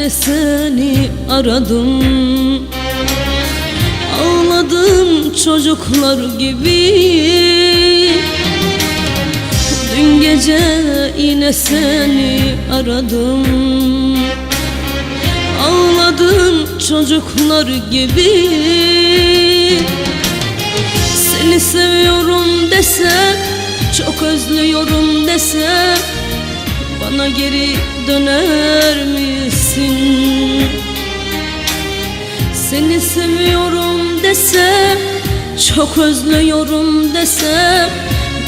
yine seni aradım. Ağladım çocuklar gibi. Dün gece yine seni aradım. Ağladım çocuklar gibi. Seni seviyorum desem, çok özlüyorum desem, bana geri döner misin? Seni seviyorum desem, çok özlüyorum desem,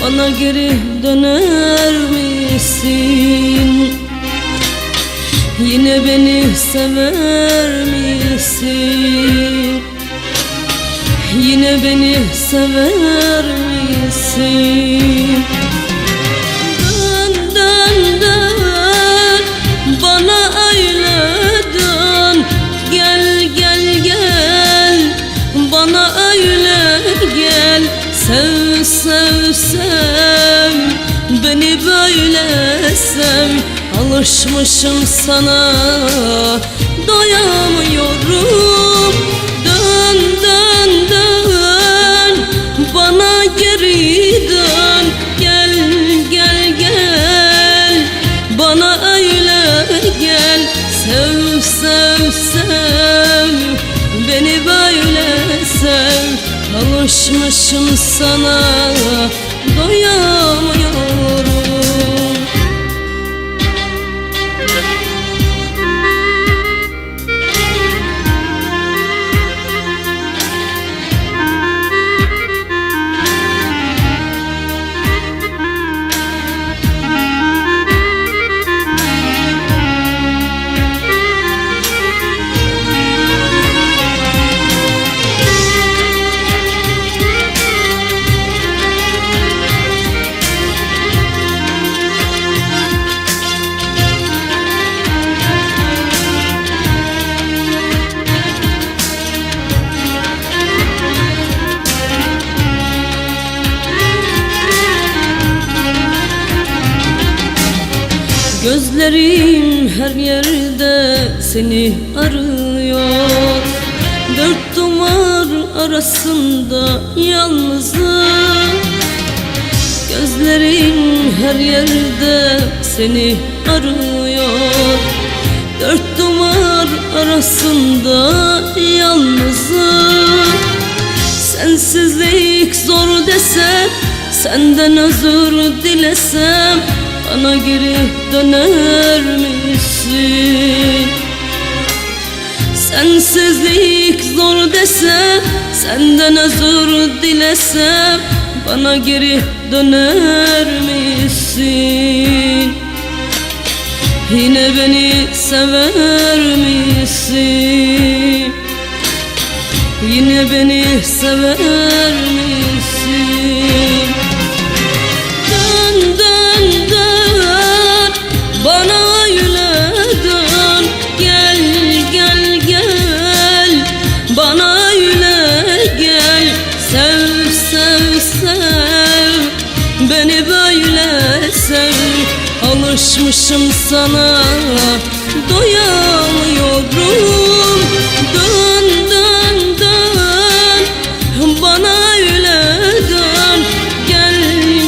bana geri döner misin? Yine beni sever misin? Yine beni sever misin? Dön dön dön, bana öyle dön. Gel gel gel, bana öyle gel. Sev sev sev, beni böyle sev. Alışmışım sana, doyamıyorum. Dön dön dön, bana geri dön. Gel gel gel, bana öyle gel. Sev sev sev, beni böyle sev. Alışmışım sana, doyamıyorum. Gözlerim her yerde seni arıyor. Dört duvar arasında yalnızım. Gözlerim her yerde seni arıyor. Dört duvar arasında yalnızım. Sensizlik zor desem, senden özür dilesem, bana geri döner misin? Sensizlik zor desem, senden özür dilesem, bana geri döner misin? Yine beni sever misin? Yine beni sever misin? Dön dön dön, bana öyle dön. Gel gel gel, bana öyle gel. Sev sev sev, beni böyle sev. Alışmışım sana, doyamıyorum. Dön dön dön, bana öyle dön. Gel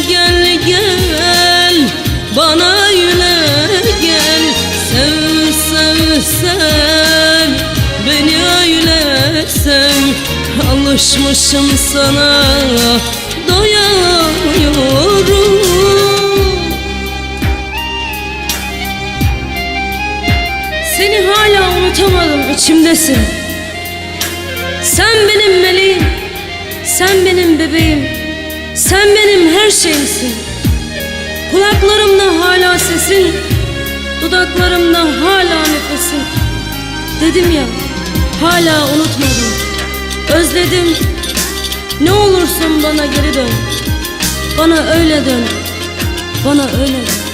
gel gel, bana öyle gel. Sev sev sev, beni öyle sev. Alışmışım sana, doyamıyorum. Seni hala unutamadım, içimdesin. Sen benim meleğim, sen benim bebeğim, sen benim her şeyimsin. Kulaklarımda hala sesin, dudaklarımda hala nefesin. Dedim ya, hala unutmadım, özledim. Ne olursun bana geri dön, bana öyle dön, bana öyle dön.